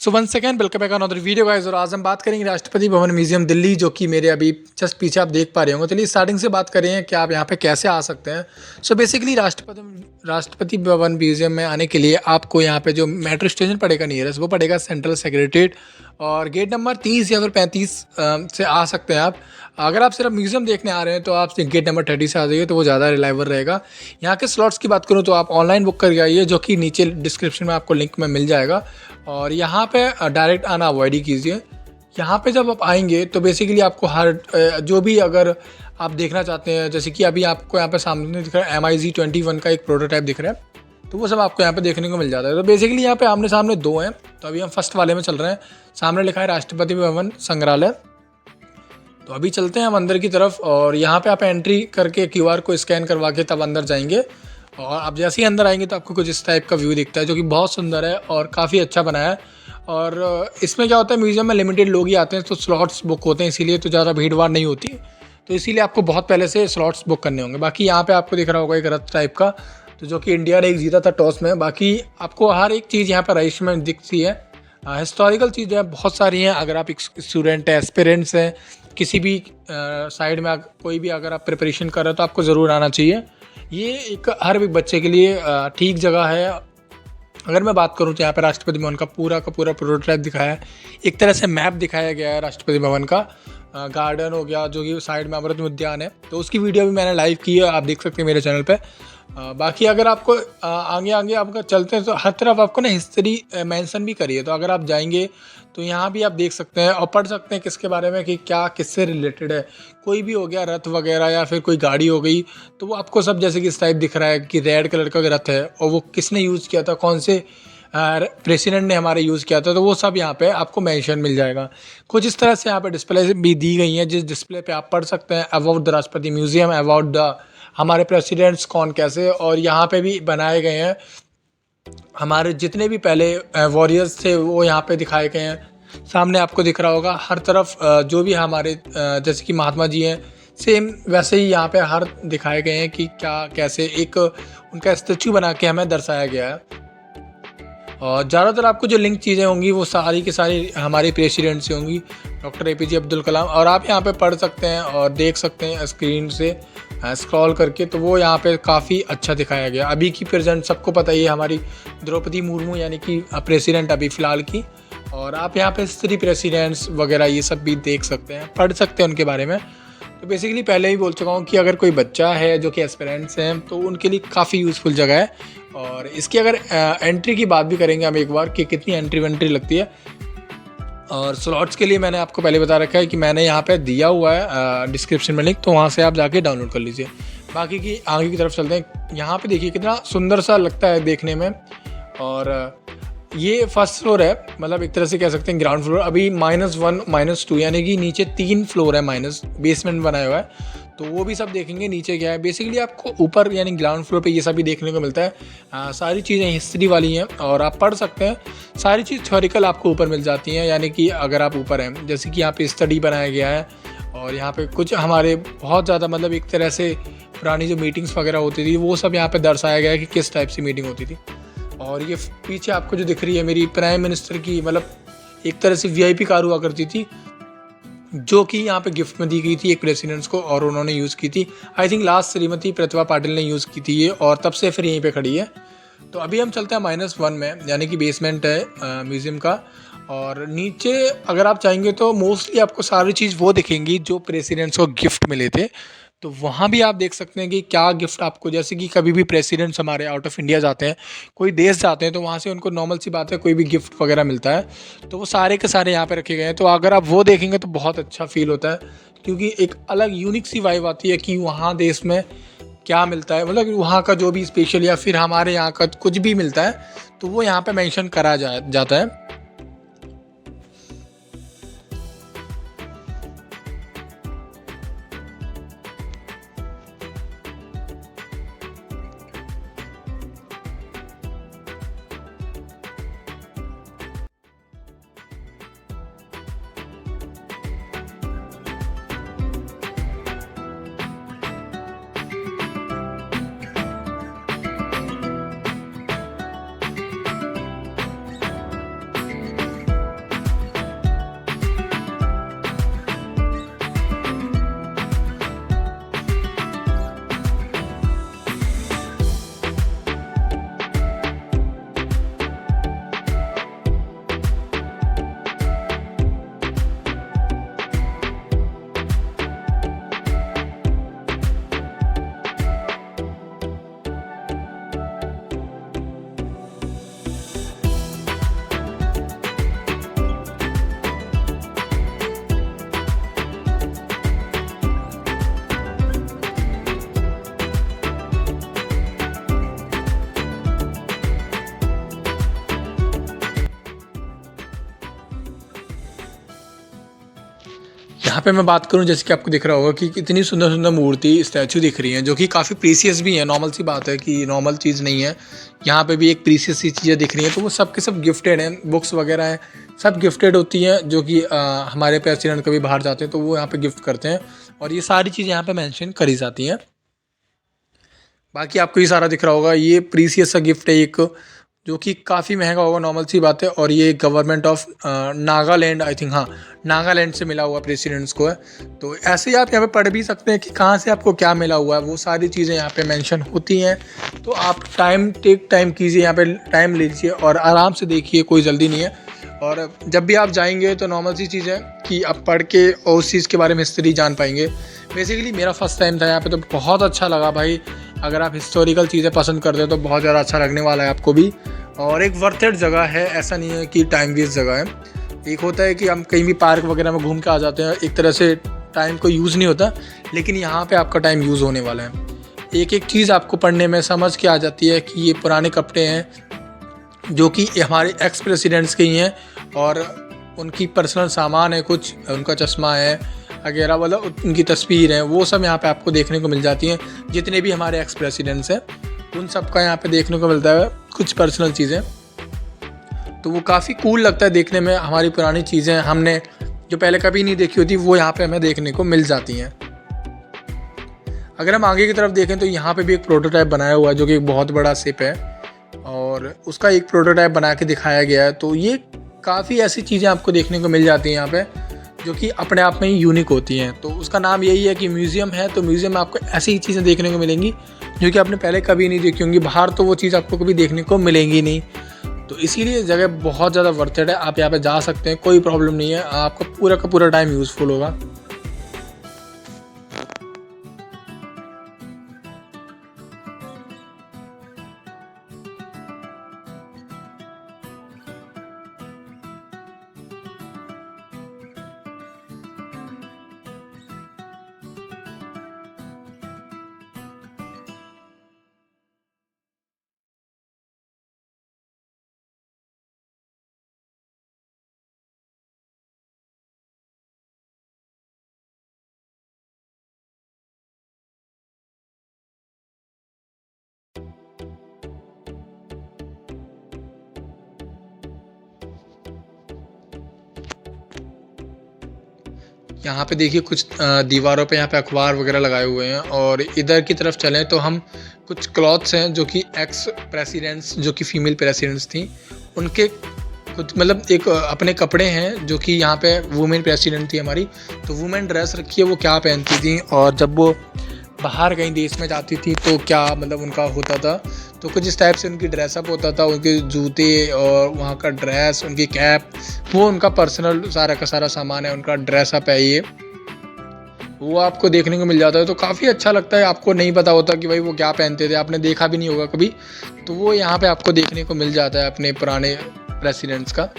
So one second welcome back another video guys. और आज हम बात करेंगे राष्ट्रपति भवन म्यूजियम दिल्ली, जो कि मेरे अभी जस्ट पीछे आप देख पा रहे होंगे। चलिए स्टार्टिंग से बात करें कि आप यहाँ पे कैसे आ सकते हैं। So basically Rashtrapati Bhavan museum में आने के लिए आपको यहाँ पे जो मेट्रो स्टेशन पड़ेगा नियरेस्ट, वो पड़ेगा सेंट्रल सेक्रेटरीट, और गेट नंबर 30 या फिर 35 से आ सकते हैं आप। अगर आप सिर्फ म्यूजियम देखने आ रहे हैं तो आप गेट नंबर 30 से आ जाइए, तो वो ज़्यादा रिलायबल रहेगा। यहाँ के स्लॉट्स की बात करूँ तो आप ऑनलाइन बुक करके आइए, जो कि नीचे डिस्क्रिप्शन में आपको लिंक में मिल जाएगा। और यहाँ पे डायरेक्ट आना अवॉइड ही कीजिए। यहाँ पे जब आप आएंगे तो बेसिकली आपको हर जो भी अगर आप देखना चाहते हैं, जैसे कि अभी आपको यहाँ पे सामने दिख रहा है MiZ-21 का एक प्रोटोटाइप दिख रहा है, तो वो सब आपको यहाँ पे देखने को मिल जाता है। तो बेसिकली यहाँ पे आमने सामने दो हैं, तो अभी हम फर्स्ट वाले में चल रहे हैं। सामने लिखा है राष्ट्रपति भवन संग्रहालय। तो अभी चलते हैं हम अंदर की तरफ, और यहाँ पे आप एंट्री करके QR को स्कैन करवा के तब अंदर जाएंगे। और आप जैसे ही अंदर आएंगे तो आपको कुछ इस टाइप का व्यू दिखता है, जो कि बहुत सुंदर है और काफ़ी अच्छा बनाया है। और इसमें क्या होता है, म्यूजियम में लिमिटेड लोग ही आते हैं, तो स्लॉट्स बुक होते हैं, इसीलिए तो ज़्यादा भीड़ भाड़ नहीं होती। तो इसीलिए आपको बहुत पहले से स्लॉट्स बुक करने होंगे। बाकी यहाँ पे आपको दिख रहा होगा एक रथ टाइप का, तो जो कि इंडिया ने एक जीता था टॉस में। बाकी आपको हर एक चीज़ यहाँ पर रजिस्टर में दिखती है। हिस्टोरिकल चीज़ें बहुत सारी हैं। अगर आप स्टूडेंट हैं, एस्पिरेंट्स हैं, किसी भी साइड में कोई भी अगर आप प्रिपरेशन कर रहे हो तो आपको ज़रूर आना चाहिए। ये एक हर एक बच्चे के लिए ठीक जगह है। अगर मैं बात करूँ तो यहाँ पे राष्ट्रपति भवन का पूरा प्रोटोटाइप दिखाया है, एक तरह से मैप दिखाया गया है राष्ट्रपति भवन का। गार्डन हो गया, जो कि साइड में अमृत उद्यान है, तो उसकी वीडियो भी मैंने लाइव की है, आप देख सकते हैं मेरे चैनल पे। बाकी अगर आपको आगे आपका चलते हैं तो हर तरफ आपको ना हिस्ट्री मेंशन भी करी है। तो अगर आप जाएंगे तो यहाँ भी आप देख सकते हैं और पढ़ सकते हैं किसके बारे में, कि क्या किससे रिलेटेड है। कोई भी हो गया रथ वगैरह या फिर कोई गाड़ी हो गई, तो वो आपको सब जैसे कि इस टाइप दिख रहा है कि रेड कलर का रथ है और वो किसने यूज़ किया था, कौन से प्रेसिडेंट ने हमारे यूज़ किया था, तो वो सब यहाँ पे आपको मेंशन मिल जाएगा। कुछ इस तरह से यहाँ पे डिस्प्ले भी दी गई हैं, जिस डिस्प्ले पे आप पढ़ सकते हैं अबाउट द राष्ट्रपति म्यूजियम, अबाउट द हमारे प्रेसिडेंट्स कौन कैसे। और यहाँ पे भी बनाए गए हैं हमारे जितने भी पहले वॉरियर्स थे, वो यहाँ पे दिखाए गए हैं। सामने आपको दिख रहा होगा हर तरफ जो भी हमारे जैसे कि महात्मा जी हैं, सेम वैसे ही यहाँ पे हर दिखाए गए हैं कि क्या कैसे एक उनका स्टैचू बना के हमें दर्शाया गया है। और ज़्यादातर आपको जो लिंक चीज़ें होंगी वो सारी की सारी हमारे प्रेसिडेंट से होंगी, डॉक्टर APJ अब्दुल कलाम। और आप यहाँ पे पढ़ सकते हैं और देख सकते हैं स्क्रीन से स्क्रॉल करके, तो वो यहाँ पे काफ़ी अच्छा दिखाया गया। अभी की प्रेजेंट सबको पता ही है, हमारी द्रौपदी मुर्मू यानी कि प्रेसिडेंट अभी फ़िलहाल की। और आप यहाँ पे हिस्ट्री प्रेसिडेंट्स वगैरह ये सब भी देख सकते हैं, पढ़ सकते हैं उनके बारे में। तो बेसिकली पहले ही बोल चुका हूँ कि अगर कोई बच्चा है जो कि एस्पिरेंट्स हैं, तो उनके लिए काफ़ी यूज़फुल जगह है। और इसकी अगर एंट्री की बात भी करेंगे हम एक बार कि कितनी एंट्री वेंट्री लगती है। और स्लॉट्स के लिए मैंने आपको पहले बता रखा है कि मैंने यहाँ पे दिया हुआ है डिस्क्रिप्शन में लिंक, तो वहाँ से आप जाके डाउनलोड कर लीजिए। बाकी की आगे की तरफ चलते हैं। यहाँ पे देखिए कितना सुंदर सा लगता है देखने में। और ये फर्स्ट फ्लोर है, मतलब एक तरह से कह सकते हैं ग्राउंड फ्लोर। अभी -1 -2 यानी कि नीचे 3 फ्लोर है, माइनस बेसमेंट बनाया हुआ है, तो वो भी सब देखेंगे नीचे क्या है। बेसिकली आपको ऊपर यानी ग्राउंड फ्लोर पे ये सब भी देखने को मिलता है। सारी चीज़ें हिस्ट्री वाली हैं और आप पढ़ सकते हैं। सारी चीज़ थ्योरिकल आपको ऊपर मिल जाती हैं, यानी कि अगर आप ऊपर हैं, जैसे कि यहाँ पे स्टडी बनाया गया है। और यहाँ पे कुछ हमारे बहुत ज़्यादा मतलब एक तरह से पुरानी जो मीटिंग्स वगैरह होती थी, वो सब यहाँ पर दर्शाया गया है कि किस टाइप से मीटिंग होती थी। और ये पीछे आपको जो दिख रही है मेरी प्राइम मिनिस्टर की, मतलब एक तरह से VIP कार हुआ करती थी, जो कि यहाँ पे गिफ्ट में दी गई थी एक प्रेसिडेंट्स को, और उन्होंने यूज़ की थी। I think last Shrimati Pratibha Patil ने यूज़ की थी ये, और तब से फिर यहीं पे खड़ी है। तो अभी हम चलते हैं -1 में, यानी कि बेसमेंट है म्यूज़ियम का। और नीचे अगर आप चाहेंगे तो मोस्टली आपको सारी चीज़ वो दिखेंगी जो प्रेसिडेंट्स को गिफ्ट मिले थे। तो वहाँ भी आप देख सकते हैं कि क्या गिफ्ट आपको, जैसे कि कभी भी प्रेसिडेंट्स हमारे आउट ऑफ इंडिया जाते हैं, कोई देश जाते हैं, तो वहाँ से उनको नॉर्मल सी बात है कोई भी गिफ्ट वगैरह मिलता है, तो वो सारे के सारे यहाँ पे रखे गए हैं। तो अगर आप वो देखेंगे तो बहुत अच्छा फील होता है, क्योंकि एक अलग यूनिक सी वाइब आती है कि वहाँ देश में क्या मिलता है, मतलब वहाँ का जो भी स्पेशल या फिर हमारे यहाँ का कुछ भी मिलता है, तो वो यहाँ पर मैंशन करा जाता है। यहाँ पे मैं बात करूँ, जैसे कि आपको दिख रहा होगा कि कितनी सुंदर सुंदर मूर्ति स्टैचू दिख रही हैं, जो कि काफ़ी प्रीसियस भी हैं। नॉर्मल सी बात है कि नॉर्मल चीज़ नहीं है, यहाँ पे भी एक प्रीसियस सी चीज़ें दिख रही हैं। तो वो सब के सब गिफ्टेड हैं, बुक्स वगैरह हैं, सब गिफ्टेड होती हैं, जो कि हमारे प्रेसिडेंट कभी बाहर जाते हैं तो वो यहाँ पे गिफ्ट करते हैं, और ये सारी चीज़ें यहाँ पे मेंशन करी जाती हैं। बाकी आपको ये सारा दिख रहा होगा, ये प्रीसियस सा गिफ्ट है एक, जो कि काफ़ी महंगा होगा, नॉर्मल सी बात है। और ये government of Nagaland, I think, हाँ, नागालैंड से मिला हुआ प्रेसिडेंट्स को है। तो ऐसे ही आप यहाँ पे पढ़ भी सकते हैं कि कहाँ से आपको क्या मिला हुआ है, वो सारी चीज़ें यहाँ पे मेंशन होती हैं। तो आप टेक टाइम कीजिए, यहाँ पे टाइम लीजिए और आराम से देखिए, कोई जल्दी नहीं है। और जब भी आप जाएंगे तो नॉर्मल सी चीज़ है कि आप पढ़ के और उस चीज़ के बारे में हिस्ट्री जान पाएंगे। बेसिकली मेरा फर्स्ट टाइम था यहाँ पे, तो बहुत अच्छा लगा भाई। अगर आप हिस्टोरिकल चीज़ें पसंद करते हो तो बहुत ज़्यादा अच्छा लगने वाला है आपको भी। और एक वर्थेड जगह है, ऐसा नहीं है कि टाइम वेस्ट जगह है। एक होता है कि हम कहीं भी पार्क वगैरह में घूम के आ जाते हैं, एक तरह से टाइम को यूज़ नहीं होता, लेकिन यहाँ पे आपका टाइम यूज़ होने वाला है। एक एक चीज़ आपको पढ़ने में समझ के आ जाती है कि ये पुराने कपड़े हैं, जो कि हमारे एक्स प्रेसिडेंट्स के ही हैं, और उनकी पर्सनल सामान है, कुछ उनका चश्मा है वगैरह, मतलब उनकी तस्वीर है, वो सब यहाँ पे आपको देखने को मिल जाती हैं। जितने भी हमारे एक्स प्रेसिडेंट्स हैं उन सब का यहाँ पे देखने को मिलता है, कुछ पर्सनल चीज़ें। तो वो काफ़ी कूल लगता है देखने में। हमारी पुरानी चीज़ें हमने जो पहले कभी नहीं देखी होती, वो यहाँ पे हमें देखने को मिल जाती हैं। अगर हम आगे की तरफ देखें तो यहाँ पे भी एक प्रोटोटाइप बनाया हुआ है, जो कि एक बहुत बड़ा शिप है, और उसका एक प्रोटोटाइप बना के दिखाया गया है। तो ये काफ़ी ऐसी चीज़ें आपको देखने को मिल जाती हैं यहाँ पे, जो कि अपने आप में ही यूनिक होती हैं। तो उसका नाम यही है कि म्यूज़ियम है। तो म्यूज़ियम में आपको ऐसी ही चीज़ें देखने को मिलेंगी जो कि आपने पहले कभी नहीं देखी होंगी। बाहर तो वो चीज़ आपको कभी देखने को मिलेंगी नहीं। तो इसीलिए जगह बहुत ज़्यादा वर्थेड है, आप यहाँ पे जा सकते हैं, कोई प्रॉब्लम नहीं है, आपका पूरा का पूरा टाइम यूज़फुल होगा। यहाँ पे देखिए कुछ दीवारों पे यहाँ पे अखबार वगैरह लगाए हुए हैं, और इधर की तरफ चलें तो हम कुछ क्लॉथ्स हैं जो कि एक्स प्रेसिडेंट्स, जो कि फीमेल प्रेसिडेंट्स थी, उनके कुछ, मतलब एक अपने कपड़े हैं, जो कि यहाँ पे वुमेन प्रेसिडेंट थी हमारी, तो वुमेन ड्रेस रखी है, वो क्या पहनती थी, और जब वो बाहर कहीं देश में जाती थी तो क्या मतलब उनका होता था। तो कुछ इस टाइप से उनकी ड्रेसअप होता था, उनके जूते और वहाँ का ड्रेस, उनकी कैप, वो उनका पर्सनल सारा का सारा सामान है, उनका ड्रेसअप है ये, वो आपको देखने को मिल जाता है। तो काफ़ी अच्छा लगता है। आपको नहीं पता होता कि भाई वो क्या पहनते थे, आपने देखा भी नहीं होगा कभी, तो वो यहाँ पे आपको देखने को मिल जाता है अपने पुराने प्रेसिडेंट्स का।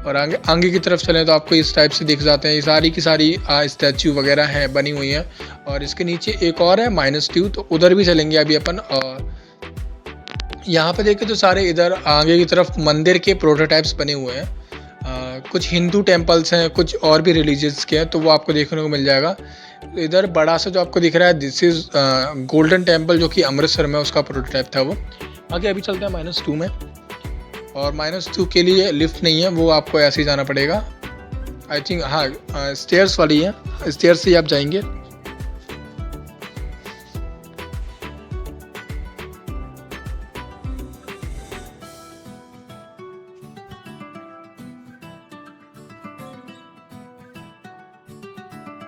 और आगे आगे की तरफ चलें तो आपको इस टाइप से दिख जाते हैं, ये सारी की सारी स्टैचू वगैरह हैं, बनी हुई हैं। और इसके नीचे एक और है -2, तो उधर भी चलेंगे अभी अपन। और यहाँ पे देखें तो सारे इधर आगे की तरफ मंदिर के प्रोटोटाइप्स बने हुए हैं। कुछ हिंदू टेम्पल्स हैं, कुछ और भी रिलीजियस के हैं, तो वो आपको देखने को मिल जाएगा। इधर बड़ा सा जो आपको दिख रहा है, दिस इज़ गोल्डन टेम्पल, जो कि अमृतसर में उसका प्रोटोटाइप था वो। आगे अभी चलते हैं -2 में, और -2 के लिए लिफ्ट नहीं है, वो आपको ऐसे ही जाना पड़ेगा, आई थिंक। हाँ, स्टेयर्स वाली है, स्टेयर्स से ही आप जाएंगे।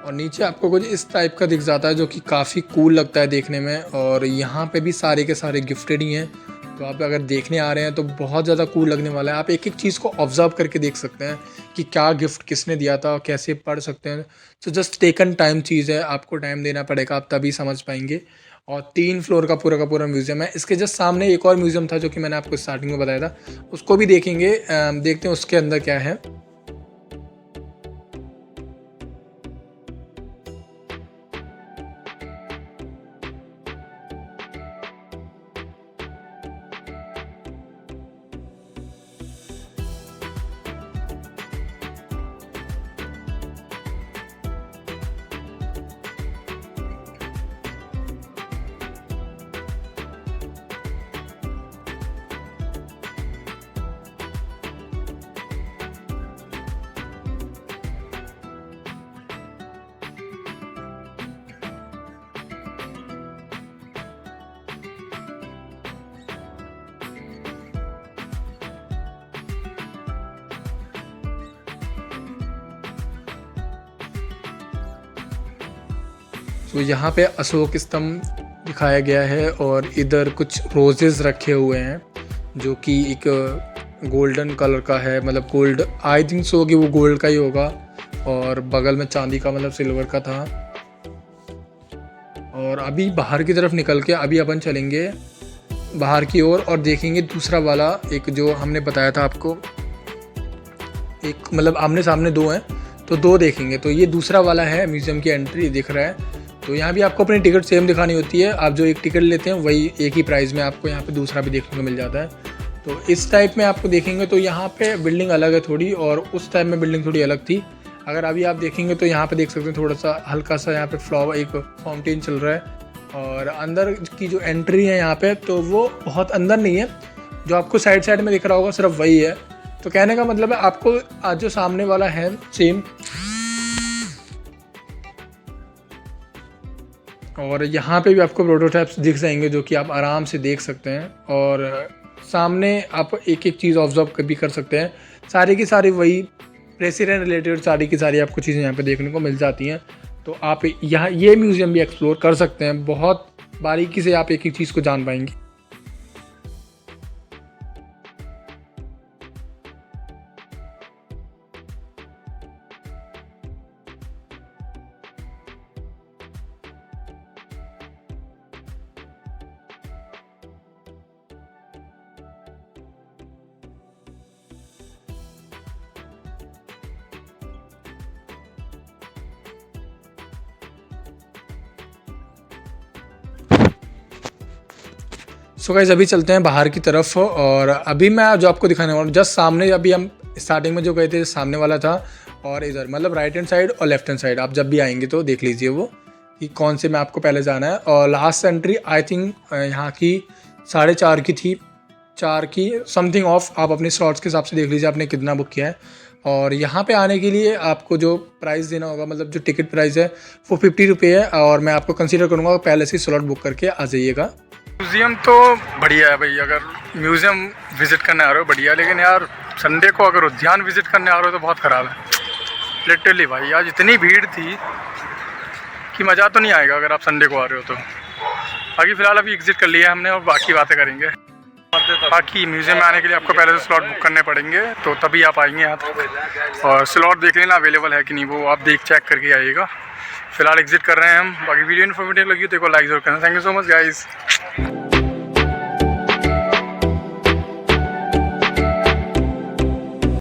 और नीचे आपको कुछ इस टाइप का दिख जाता है, जो कि काफ़ी कूल लगता है देखने में। और यहाँ पे भी सारे के सारे गिफ्टेड ही हैं, तो आप अगर देखने आ रहे हैं तो बहुत ज़्यादा कूल लगने वाला है। आप एक एक चीज़ को ऑब्जर्व करके देख सकते हैं कि क्या गिफ्ट किसने दिया था, कैसे पढ़ सकते हैं। तो जस्ट टेकन टाइम चीज़ है, आपको टाइम देना पड़ेगा, आप तभी समझ पाएंगे। और 3 फ्लोर का पूरा म्यूज़ियम है। इसके जस्ट सामने एक और म्यूज़ियम था, जो कि मैंने आपको स्टार्टिंग में बताया था, उसको भी देखेंगे। देखते हैं उसके अंदर क्या है। तो यहाँ पे अशोक स्तंभ दिखाया गया है और इधर कुछ रोजेज़ रखे हुए हैं जो कि एक गोल्डन कलर का है, मतलब गोल्ड, आई थिंक सो कि वो गोल्ड का ही होगा। और बगल में चांदी का, मतलब सिल्वर का था। और अभी बाहर की तरफ निकल के अभी अपन चलेंगे बाहर की ओर और देखेंगे दूसरा वाला, एक जो हमने बताया था आपको, एक मतलब आमने सामने दो हैं तो दो देखेंगे। तो ये दूसरा वाला है, म्यूज़ियम की एंट्री दिख रहा है। तो यहाँ भी आपको अपनी टिकट सेम दिखानी होती है, आप जो एक टिकट लेते हैं वही एक ही प्राइस में आपको यहाँ पे दूसरा भी देखने को मिल जाता है। तो इस टाइप में आपको देखेंगे तो यहाँ पे बिल्डिंग अलग है थोड़ी, और उस टाइम में बिल्डिंग थोड़ी अलग थी। अगर अभी आप देखेंगे तो यहाँ पे देख सकते हैं थोड़ा सा हल्का सा यहाँ पे फ्लावर, एक फाउंटेन चल रहा है। और अंदर की जो एंट्री है यहाँ पे, तो वो बहुत अंदर नहीं है, जो आपको साइड साइड में दिख रहा होगा सिर्फ वही है। तो कहने का मतलब है आपको आज जो सामने वाला है सेम, और यहाँ पे भी आपको प्रोटोटाइप्स दिख जाएंगे जो कि आप आराम से देख सकते हैं। और सामने आप एक एक चीज़ ऑब्जर्व भी कर सकते हैं, सारी की सारी वही प्रेसिडेंट रिलेटेड सारी की सारी आपको चीज़ें यहाँ पे देखने को मिल जाती हैं। तो आप यहाँ ये म्यूज़ियम भी एक्सप्लोर कर सकते हैं, बहुत बारीकी से आप एक एक चीज़ को जान पाएंगे। सो गाइस अभी चलते हैं बाहर की तरफ, और अभी मैं जो आपको दिखाने वाला हूँ जस्ट सामने, अभी हम स्टार्टिंग में जो गए थे सामने वाला था, और इधर मतलब राइट हैंड साइड और लेफ्ट हैंड साइड आप जब भी आएंगे तो देख लीजिए वो कि कौन से में आपको पहले जाना है। और लास्ट एंट्री आई थिंक यहाँ की 4:30 की थी, 4 की समथिंग ऑफ, आप अपने स्लॉट्स के हिसाब से देख लीजिए आपने कितना बुक किया है। और यहाँ पे आने के लिए आपको जो प्राइस देना होगा, मतलब जो टिकट प्राइस है वो 50 रुपये है, और मैं आपको कंसीडर करूँगा पहले से स्लॉट बुक करके आ जाइएगा। म्यूज़ियम तो बढ़िया है भाई, अगर म्यूज़ियम विज़िट करने आ रहे हो बढ़िया, लेकिन यार संडे को अगर उद्यान विज़िट करने आ रहे हो तो बहुत ख़राब है लिटरली भाई। आज इतनी भीड़ थी कि मज़ा तो नहीं आएगा अगर आप संडे को आ रहे हो तो। बाकी फ़िलहाल अभी एग्ज़िट कर लिया हमने और बाकी बातें करेंगे। बाकी म्यूज़ियम में आने के लिए आपको पहले से स्लॉट बुक करने पड़ेंगे, तो तभी आप आएंगे यहाँ तक। और स्लॉट देख लेना अवेलेबल है कि नहीं, वो आप चेक करके आइएगा। फ़िलहाल एग्ज़िट कर रहे हैं हम। बाकी वीडियो इन्फॉर्मेटिव लगी तो लाइक ज़रूर करना। Thank you so much guys.